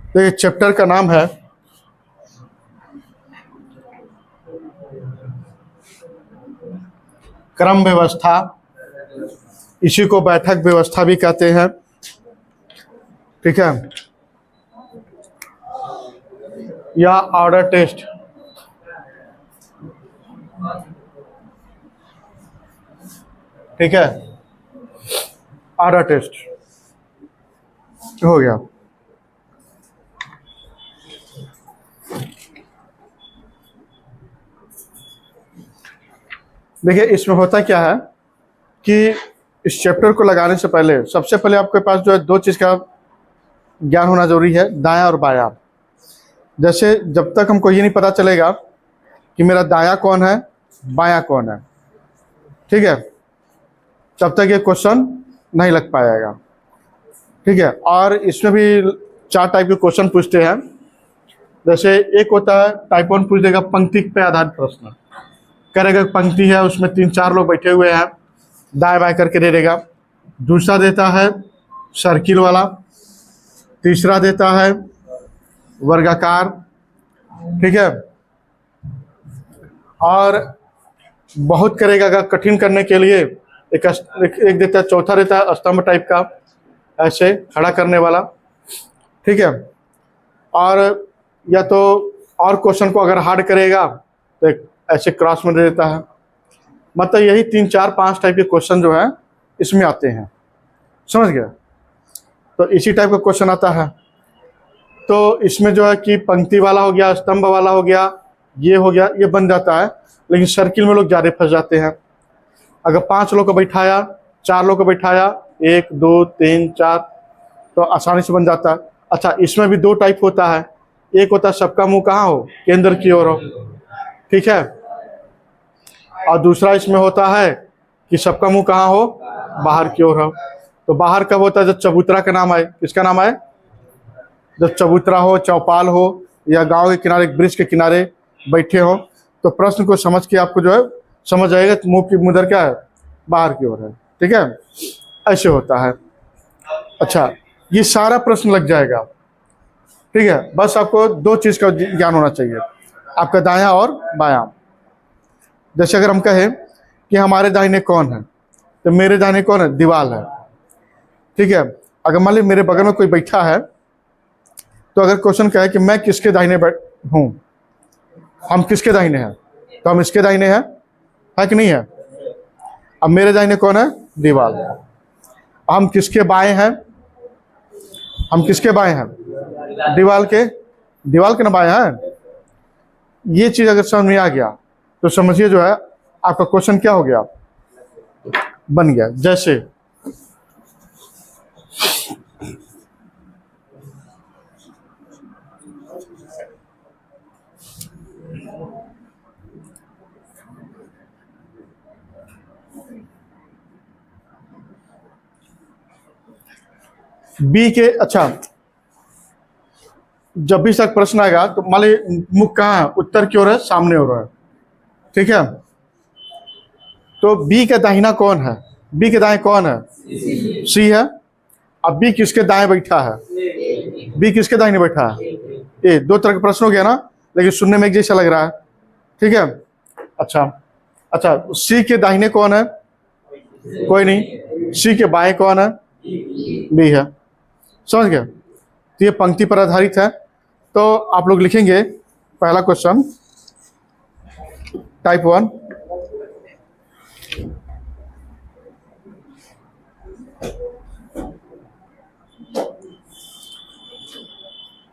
तो ये चैप्टर का नाम है क्रम व्यवस्था। इसी को बैठक व्यवस्था भी कहते हैं। ठीक है, या ऑर्डर टेस्ट। ठीक है, ऑर्डर टेस्ट हो गया। देखिए, इसमें होता क्या है कि इस चैप्टर को लगाने से पहले सबसे पहले आपके पास जो है दो चीज़ का ज्ञान होना जरूरी है, दायां और बायां। जैसे जब तक हमको ये नहीं पता चलेगा कि मेरा दायां कौन है, बायां कौन है, ठीक है, तब तक ये क्वेश्चन नहीं लग पाएगा। ठीक है, और इसमें भी 4 टाइप के क्वेश्चन पूछते हैं। जैसे एक होता है टाइप 1 पूछ देगा पंक्ति पे आधारित प्रश्न, करेगा पंक्ति है उसमें 3-4 लोग बैठे हुए हैं, दाएं बाएं करके दे देगा। दूसरा देता है सर्किल वाला, तीसरा देता है वर्गाकार। ठीक है, और बहुत करेगा अगर कठिन करने के लिए एक देता है, चौथा देता है स्तंभ टाइप का, ऐसे खड़ा करने वाला। ठीक है, और या तो और क्वेश्चन को अगर हार्ड करेगा तो एक ऐसे क्रॉस में दे देता है। मतलब यही 3-4-5 टाइप के क्वेश्चन जो है इसमें आते हैं, समझ गया। तो इसी टाइप का क्वेश्चन आता है। तो इसमें जो है कि पंक्ति वाला हो गया, स्तंभ वाला हो गया, ये हो गया, ये बन जाता है। लेकिन सर्किल में लोग ज़्यादा फंस जाते हैं। अगर 5 लोग को बैठाया, 4 लोग को बैठाया, 1 2 3 4, तो आसानी से बन जाता है। अच्छा, इसमें भी 2 टाइप होता है। एक होता है सबका मुंह कहाँ हो, केंद्र की ओर हो। ठीक है, और दूसरा इसमें होता है कि सबका मुंह कहाँ हो, बाहर की ओर हो। तो बाहर कब होता है, जब चबूतरा का नाम आए। किसका नाम आए? जब चबूतरा हो, चौपाल हो, या गांव के किनारे, ब्रिज के किनारे बैठे हो, तो प्रश्न को समझ के आपको जो है समझ आएगा मुंह की मुदर क्या है, बाहर की ओर है। ठीक है, ऐसे होता है। अच्छा, ये सारा प्रश्न लग जाएगा। ठीक है, बस आपको 2 चीज़ का ज्ञान होना चाहिए, आपका दायां और बायां। जैसे अगर हम कहें कि हमारे दाहिने कौन है, तो मेरे दाहिने कौन है, दीवार है। ठीक है, अगर मान ली मेरे बगल में कोई बैठा है, तो अगर क्वेश्चन कहे कि मैं किसके दाहिने हूँ, हम किसके दाहिने हैं, तो हम इसके दाहिने हैं, है कि नहीं है। अब मेरे दाहिने कौन है, दीवार। हम किसके बाएं हैं, हम किसके बाएं हैं, दीवार के ना बाएं हैं। ये चीज अगर समझ में आ गया तो समझिए जो है आपका क्वेश्चन क्या हो गया, बन गया। जैसे बी के, अच्छा, जब भी तक प्रश्न आएगा तो मान ली मुख कहाँ है, उत्तर की ओर है, सामने हो रहा है। ठीक है, तो बी का दाहिना कौन है, बी के दाएं कौन है, सी है। अब बी किसके दाएं बैठा है, बी किसके दाहिने बैठा है, ए। 2 तरह का प्रश्न हो गया ना, लेकिन सुनने में एक जैसा लग रहा है। ठीक है, अच्छा, सी के दाहिने कौन है, कोई नहीं। सी के बाएं कौन है, बी है। समझ गए। तो ये पंक्ति पर आधारित है। तो आप लोग लिखेंगे पहला क्वेश्चन टाइप 1,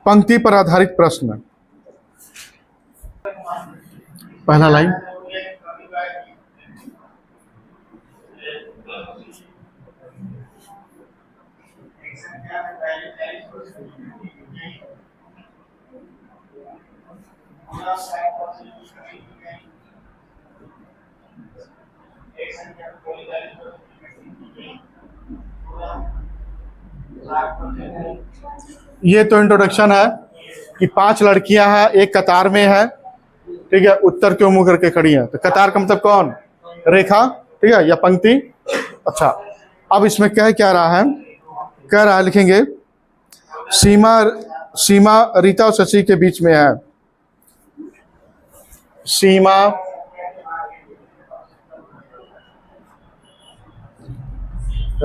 पंक्ति पर आधारित प्रश्न। पहला लाइन, ये तो इंट्रोडक्शन है कि 5 लड़कियां हैं, एक कतार में है। ठीक है, उत्तर क्यों मुंह करके खड़ी है, तो कतार का मतलब कौन, रेखा। ठीक है, या पंक्ति। अच्छा, अब इसमें क्या रहा है, कह रहा है, लिखेंगे सीमा सीमा रीता और शशि के बीच में है। सीमा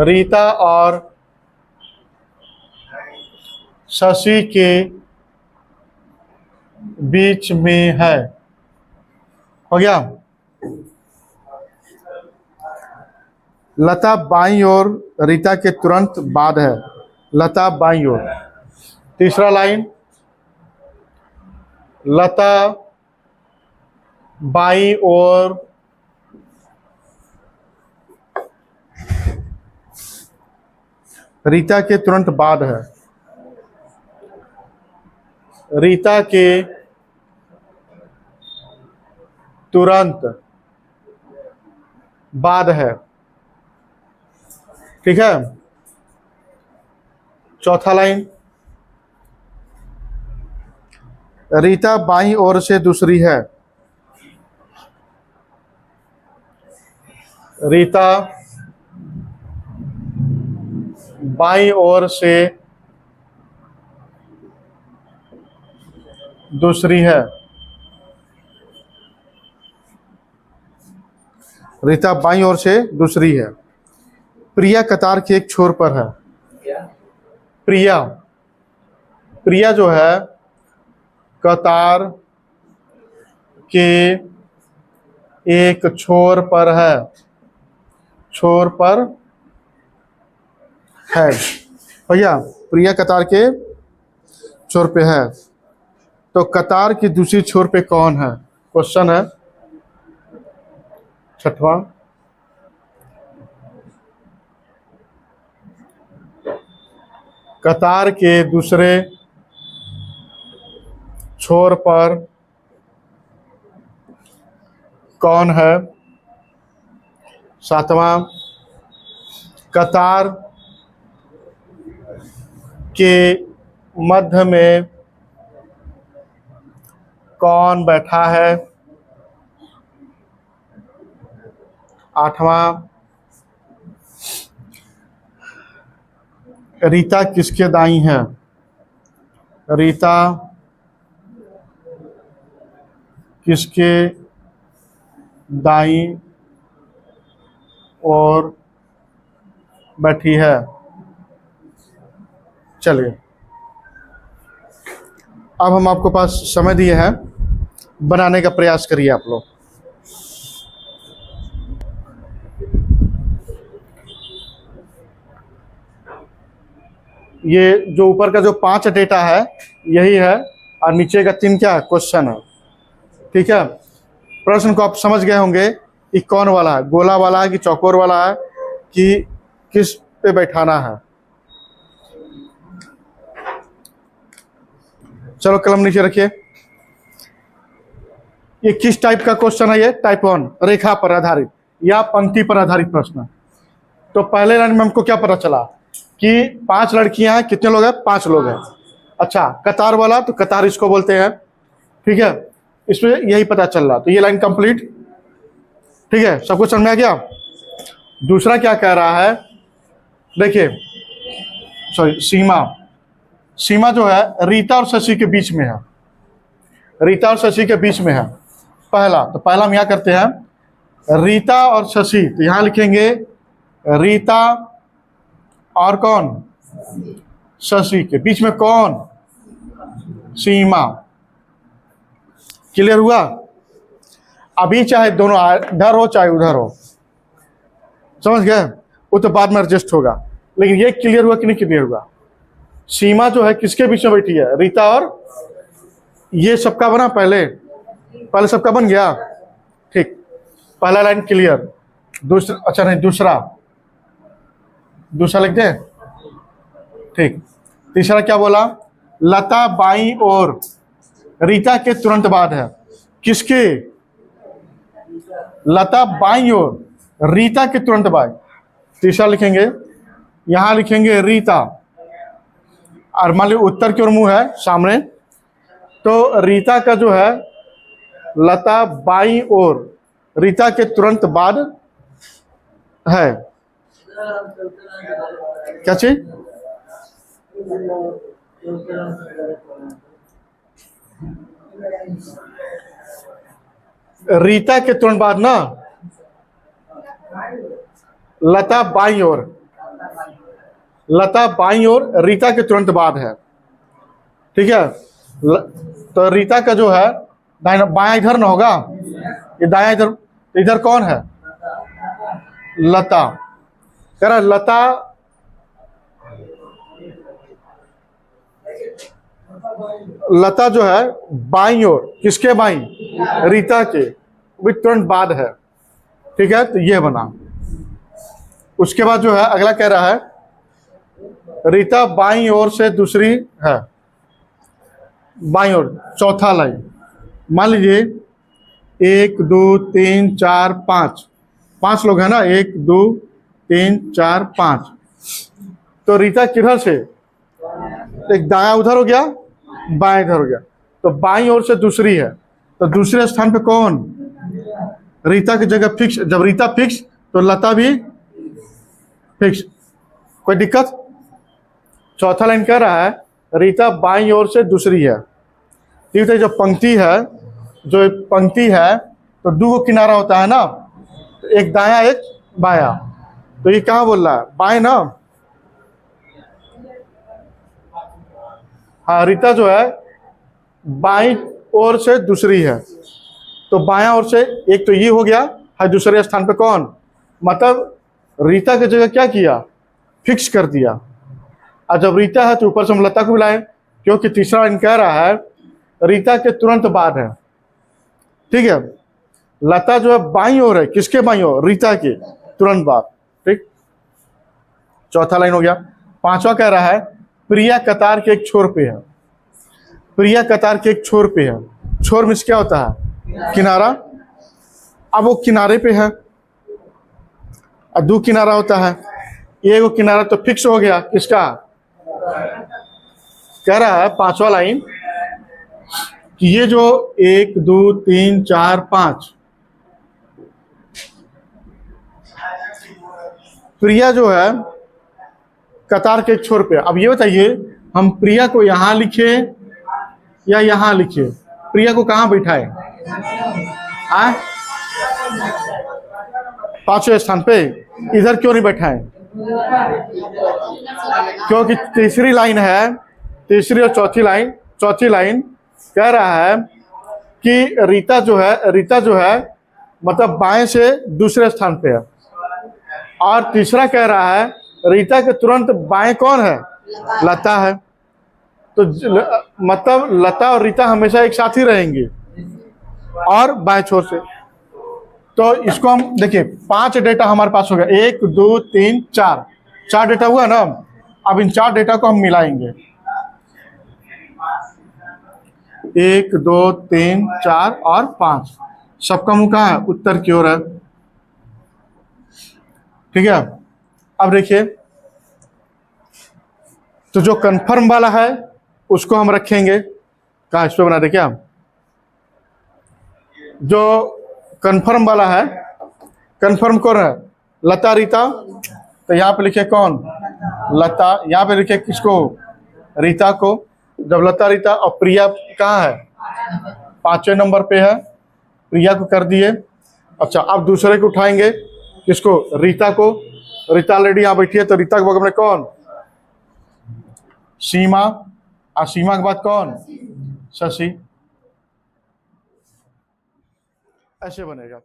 रीता और शशि के बीच में है। हो गया। लता बाईं ओर रीता के तुरंत बाद है। लता बाईं ओर। तीसरा लाइन, लता बाईं ओर रीता के तुरंत बाद है। रीता के तुरंत बाद है। ठीक है। चौथा लाइन, रीता बाईं ओर से दूसरी है। रीता बाईं ओर से दूसरी है। रीता बाईं ओर से दूसरी है। प्रिया कतार के एक छोर पर है। प्रिया प्रिया जो है कतार के एक छोर पर है। छोर पर है। भैया प्रिया कतार के छोर पे है, तो कतार की दूसरी छोर पे कौन है? क्वेश्चन है। छठवां, कतार के दूसरे छोर पर कौन है? सातवां, कतार के मध्य में कौन बैठा है? आठवां, रीता किसके दाईं है? रीता किसके दाईं ओर बैठी है? चलिए, अब हम आपको पास समय दिए हैं, बनाने का प्रयास करिए आप लोग। ये जो ऊपर का जो 5 डेटा है यही है, और नीचे का 3 क्या है? क्वेश्चन है। ठीक है। प्रश्न को आप समझ गए होंगे कि कौन वाला है, गोला वाला है कि चौकोर वाला है, कि किस पे बैठाना है। चलो कलम नीचे रखिए। ये किस टाइप का क्वेश्चन है? ये टाइप 1, रेखा पर आधारित या पंक्ति पर आधारित प्रश्न। तो पहले लाइन में हमको क्या पता चला कि 5 लड़कियां हैं। कितने लोग हैं? 5 लोग हैं। अच्छा, कतार वाला, तो कतार इसको बोलते हैं। ठीक है, इसमें यही पता चल रहा। तो ये लाइन कंप्लीट। ठीक है, सबको समझ में आ गया। दूसरा क्या कह रहा है, देखिए, सॉरी, सीमा सीमा जो है रीता और शशि के बीच में है। रीता और शशि के बीच में है। पहला, तो पहला हम यहाँ करते हैं रीता और शशि, तो यहाँ लिखेंगे रीता और कौन? शशि के बीच में कौन? सीमा। क्लियर हुआ? अभी चाहे दोनों इधर हो चाहे उधर हो, समझ गए? वो तो बाद में एडजस्ट होगा, लेकिन ये क्लियर हुआ कि नहीं क्लियर हुआ? सीमा जो है किसके बीच में बैठी है? रीता और, ये सबका बना पहले सबका बन गया। ठीक, पहला लाइन क्लियर। दूसरा, अच्छा नहीं, दूसरा लिख दे। ठीक, तीसरा क्या बोला? लता बाईं ओर रीता के तुरंत बाद है। किसके? लता बाईं ओर रीता के तुरंत बाद। तीसरा लिखेंगे, यहां लिखेंगे रीता, और मान लो उत्तर की ओर मुंह है सामने, तो रीता का जो है लता बाईं ओर रीता के तुरंत बाद है। क्या चीज? रीता के तुरंत बाद ना लता बाईं ओर, लता बाईं ओर रीता के तुरंत बाद है। ठीक है, तो रीता का जो है दाहिना बायां इधर ना होगा, ये दायां इधर, इधर कौन है? लता। कह रहा लता लता जो है बाईं ओर, किसके बाईं? रीता के भी तुरंत बाद है। ठीक है, तो ये बना। उसके बाद जो है अगला कह रहा है रीता बाईं ओर से दूसरी है, बाईं ओर चौथा लाइन। मान लीजिए 1 2 3 4 5, 5 लोग हैं ना, 1 2 3 4 5। तो रीता किधर से? एक दाया उधर हो गया, बाएं इधर हो गया, तो बाईं ओर से दूसरी है, तो दूसरे स्थान पे कौन? रीता की जगह फिक्स। जब रीता फिक्स तो लता भी फिक्स। कोई दिक्कत? चौथा लाइन कह रहा है रीता बाईं ओर से दूसरी है। ठीक है, जो पंक्ति है तो दो किनारा होता है ना, एक दाया एक बाया, तो ये कहाँ बोल रहा है? बाएं ना। हाँ, रीता जो है बाईं ओर से दूसरी है, तो बायां ओर से एक तो ये हो गया है, दूसरे स्थान पे कौन? मतलब रीता की जगह क्या किया? फिक्स कर दिया। और जब रीता है तो ऊपर से हम लता को बुलाएं, क्योंकि तीसरा लाइन कह रहा है रीता के तुरंत बाद है। ठीक है, लता जो है बाईं ओर है, किसके बाईं ओर? रीता के तुरंत बाद। ठीक, चौथा लाइन हो गया। पांचवा कह रहा है प्रिया कतार के एक छोर पे है। प्रिया कतार के एक छोर पे है। छोर में क्या होता है? किनारा। अब वो किनारे पे है, और दो किनारा होता है, एक वो किनारा तो फिक्स हो गया, किसका? कह रहा है पांचवा लाइन कि ये जो 1 2 3 4 5 प्रिया जो है कतार के एक छोर पे। अब ये बताइए हम प्रिया को यहां लिखे या यहां लिखे? प्रिया को कहां बैठाए? पांचवें स्थान पे। इधर क्यों नहीं बैठाए? क्योंकि तीसरी लाइन है, तीसरी और चौथी लाइन कह रहा है कि रीता जो है मतलब बाएं से दूसरे स्थान पे है, और तीसरा कह रहा है रीता के तुरंत बाएं कौन है? लता है। तो मतलब लता और रीता हमेशा एक साथ ही रहेंगी, और बाएं छोर से। तो इसको हम देखिए 5 डेटा हमारे पास हो गया, 1 2 3 4 डेटा हुआ ना। अब इन 4 डेटा को हम मिलाएंगे, 1 2 3 4 और 5, सबका मुंह कहाँ है? उत्तर की ओर है। ठीक है, अब देखिए तो जो कंफर्म वाला है उसको हम रखेंगे कहाँ? इस पे बना दे क्या? जो कंफर्म वाला है, कंफर्म कौन है? लता रीता। तो यहाँ पे लिखे कौन? लता। यहाँ पे लिखे किसको? रीता को। जब लता रीता और प्रिया कहाँ है? 5वें नंबर पे है, प्रिया को कर दिए। अच्छा, अब दूसरे को उठाएंगे, किसको? रीता को। रीता ऑलरेडी यहाँ बैठी है, तो रीता के बगल में कौन? सीमा। और सीमा के बाद कौन? शशि। ऐसे बनेगा।